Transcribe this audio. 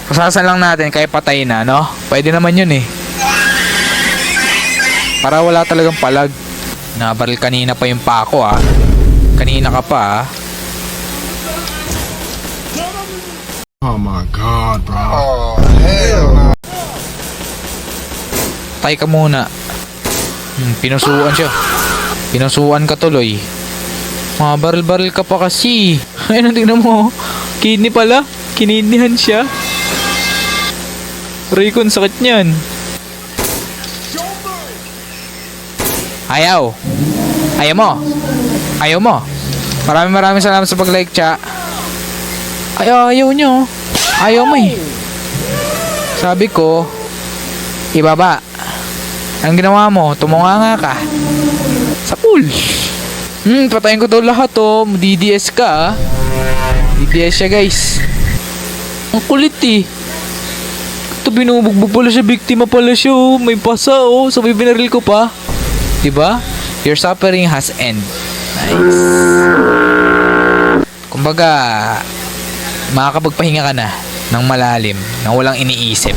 Pasasan lang natin kaya patay na, no? Pwede naman yun eh. Para wala talagang palag. Nabaril kanina pa yung pako ah. Kanina ka pa ah. Oh my god, bro. Oh, hell no. Patay ka muna. Pinusuan siya. Pinusuan ka tuloy. Mga baril-baril ka pa kasi. Ayun, tingnan mo. Kidney pala. Kinidnihan siya. Raycon, sakit niyan. Ayaw. Ayaw mo. Ayaw mo. Maraming salamat sa pag-like, cha. Ayaw nyo. Ayaw mo eh. Sabi ko, ibaba. Ang ginawa mo, tumunganga ka. Sa pool. Patayin ko daw lahat oh. DDS ka ah. DDS siya guys. Ang kulit eh. Ito binubugbog pala siya. Biktima pala siya oh. May pasa oh. Sabay binaril ko pa. Diba? Your suffering has end. Nice. Kumbaga, makakapagpahinga ka na ng malalim, nang walang iniisip.